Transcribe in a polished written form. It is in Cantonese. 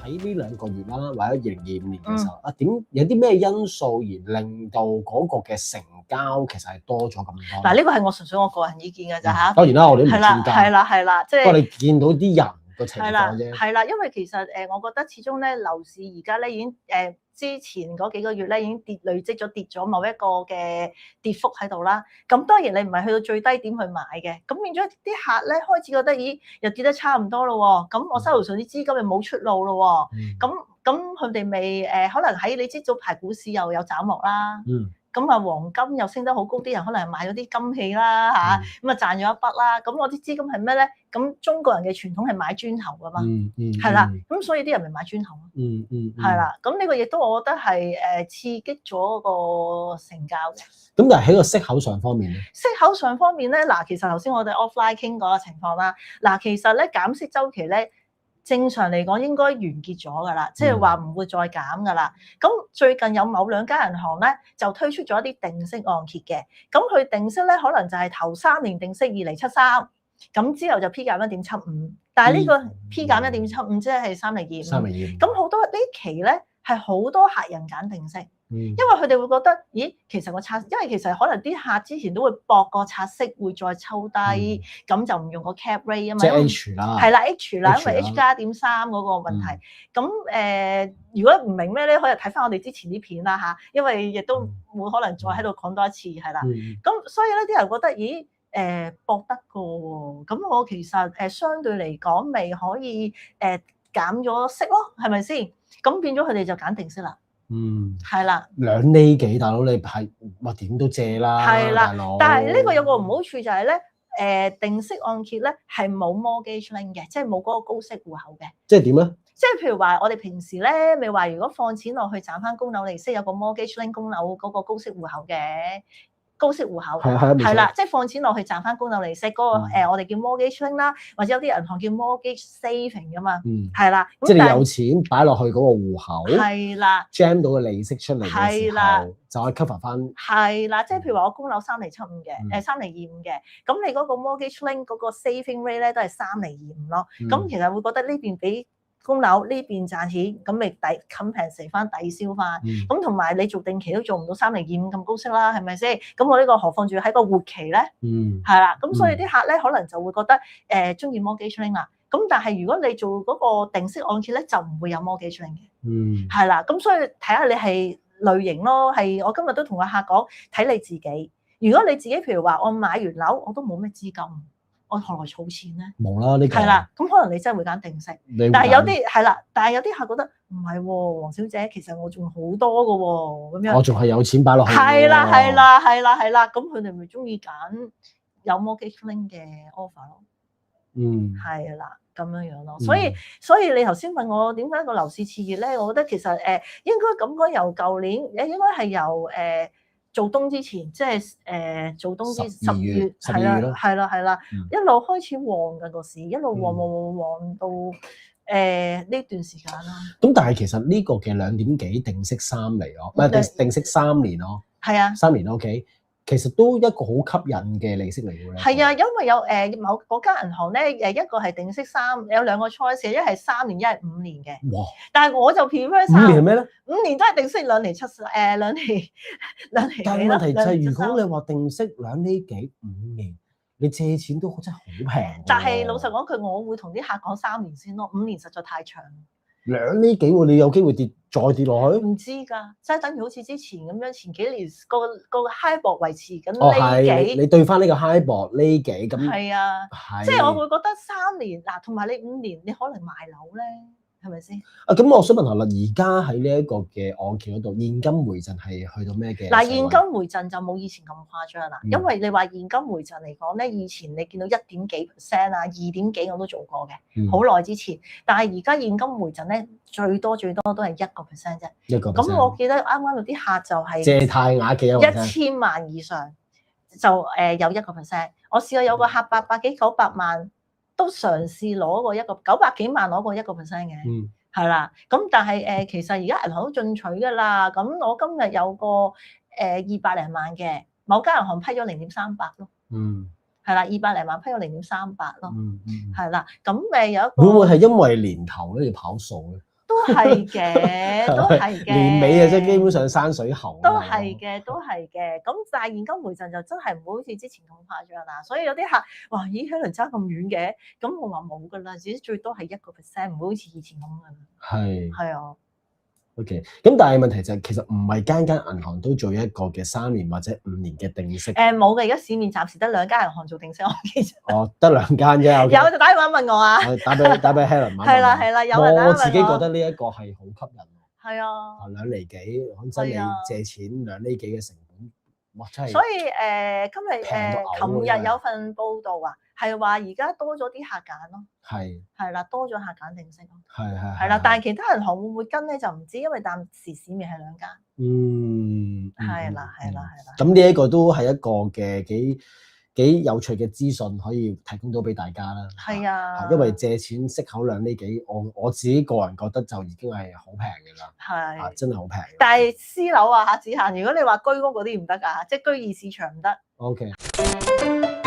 喺呢兩個月啦，或者2025年嘅時候點有啲咩因素而令到嗰個嘅成交其實係多咗咁多？嗱，呢個係我純粹我個人意見㗎咋嚇。當然啦，我哋都唔係專家。係啦，即係。不過你見到啲人個情況啫。係啦，因為其實我覺得始終咧樓市而家咧已經之前嗰幾個月咧已經累積咗跌咗某一個嘅跌幅喺度啦。咁當然你唔係去到最低點去買嘅，咁變咗啲客咧開始覺得咦又跌得差唔多咯喎，咁我手頭上啲資金又冇出路咯喎，咁佢哋咪可能喺你知早排股市又有斬落啦。咁啊，黃金又升得好高，啲人可能係買咗啲金器啦嚇，咁啊賺咗一筆啦。咁我啲資金係咩咧？咁中國人嘅傳統係買磚頭噶嘛，係啦。咁所以啲人咪買磚頭咯。係啦。咁呢個亦都我覺得係刺激咗個成交嘅。咁但係喺個息口上方面咧？息口上方面咧，嗱，其實頭先我哋 offline 傾過嘅情況啦。嗱，其實咧減息週期咧。正常嚟講應該完結咗㗎啦，即係話唔會再減㗎啦。咁最近有某兩間銀行咧就推出咗一啲定息按揭嘅，咁佢定息咧可能就係頭3年定息2.73%，咁之後就 P 減1.75%，但係呢個 P 減1.75%即係3.25%。咁好多呢期咧係好多客人揀定息。因為佢哋會覺得，咦，其實個拆，因為其實可能啲客之前都會搏個拆息會再抽低，咁就唔用個 cap rate 啊嘛。即係 H 啦。係啦 H 啦，因為 H 加1.3嗰個問題。咁如果唔明咩咧，可以睇翻我哋之前啲片啦嚇，因為亦都會可能再喺度講多一次，係啦。咁所以咧，啲人覺得，咦，搏得過喎，咁我其實相對嚟講，咪可以減咗息咯，係咪先？咁變咗佢哋就揀定息啦。係啦，2厘幾，大佬你係話點都借啦，係啦，大佬。但係呢個有個唔好處就係咧，定息按揭咧係冇 mortgage link 嘅，即係冇嗰個高息戶口嘅。即係點咧？即係譬如話，我哋平時咧咪話，如果放錢落去賺翻供樓利息，有個 mortgage link 供樓嗰個高息戶口嘅。高息戶口係啦，即係放錢落去賺翻供樓利息嗰個我哋叫 mortgage link 啦，或者有啲銀行叫 mortgage saving 噶嘛，係啦。即係你有錢擺落去嗰個戶口，係啦 ，jam 到個利息出嚟嘅時候，就可以 cover 翻。係啦，即係譬如話我供樓3.75嘅，3.25嘅，咁你嗰個 mortgage link 嗰個 saving rate 咧都係3.25咯。咁其實會覺得呢邊俾供樓呢邊賺錢，咁咪compensate 翻抵消翻。咁同埋你做定期都做唔到3.25咁高息啦，係咪先？咁我呢個何況仲要喺個活期咧？係啦。咁所以啲客咧可能就會覺得中意 mortgage link 啦。咁但係如果你做嗰個定息按揭咧，就唔會有 mortgage link 嘅。係啦。咁所以睇下你係類型咯。係我今日都同個客講，睇你自己。如果你自己譬如話我買完樓我都冇咩資金。我何來儲錢咧？冇啦，呢個係啦，咁可能你真係會揀定息，但係有啲係啦，但係有啲客覺得唔係喎，黃小姐，其實我仲好多嘅喎，咁樣我仲係有錢擺落去。係啦，咁佢哋咪中意揀有 mortgage link 嘅 offer 咯。係啦，咁樣咯。所以你頭先問我點解個樓市熾熱咧？我覺得其實應該咁講，由舊年應該係由做冬之前，即係做冬之10月，係啦，一路開始旺嘅個市，一路旺到呢段時間啦。咁但係其實呢個嘅2點幾定息3厘咯，唔係定息3年咯。係啊，3年 OK。其實都一個好吸引嘅利息嚟嘅咧。係啊，因為有某嗰間銀行咧，一個係定息3，有兩個 choice，一係3年，一係5年嘅。哇！但係我就 prefer 5年係咩咧？5年都係定息2厘7，2厘。但係問題就係，如果你話定息2厘幾5年，你借錢都真係好平。但係老實講句，我會同啲客講3年先咯，5年實在太長。2厘幾喎，你有機會再跌落去？唔知㗎，即係等於好似之前咁樣，前幾年個 high 博維持緊呢幾。你對翻呢個 high 博呢幾咁。係啊，即係我會覺得3年嗱，同埋你5年，你可能賣樓咧，係咪先？咁我想問下啦，而家喺呢一個嘅按揭嗰度，現金回贈係去到咩嘅？嗱，現金回贈就冇以前咁誇張啦，因為你話現金回贈嚟講咧，以前你見到1點幾%啊，2點幾我都做過嘅，好耐之前。但係而家現金回贈咧，最多都係1%啫。1%。咁我記得啱啱有啲客就係借貸額幾1000萬以上，就有1%。我試過有個客800幾900萬都嘗試攞過900幾萬攞過1%嘅。係啦，咁但係其實而家銀行都進取㗎啦。咁我今日有個200零萬嘅，某間銀行批咗0.38咯。係啦，200零萬批咗0.38咯。係啦，咁有一個會唔會係因為年頭咧要跑數咧？都係嘅，都係嘅。年尾啊，即係基本上山水喉。都係嘅，都係嘅。咁但係現金回贈就真係唔會好似之前咁誇張啦。所以有啲客話：咦，Helen爭咁遠嘅？咁我話冇㗎啦，只最多係1%，唔會好似以前咁㗎啦。係啊。OK，咁但係問題就係其實唔係間間銀行都做一個嘅3年或者5年嘅定息。冇嘅，而家市面暫時得2間銀行做定息，我記住。哦，得2間啫。有就打電話問我啊。打俾 Helen 問。係啦，有人打問我自己覺得呢一個係好吸引。係啊。2厘幾，講真，你借錢2厘幾嘅成本，哇真係。所以琴日有份報道啊，係話而家多咗啲客揀咯。係啦，多咗客揀定息咯。係啦，但係其他銀行會唔會跟咧就唔知，因為暫時市面係2間。係啦。咁呢一個都係一個嘅幾有趣嘅資訊，可以提供到俾大家啦。係啊。因為借錢息口2厘幾，我自己個人覺得就已經係好平嘅啦。係。真係好平。但係私樓啊，只限如果你話居屋嗰啲唔得㗎，即係居二市場唔得。OK。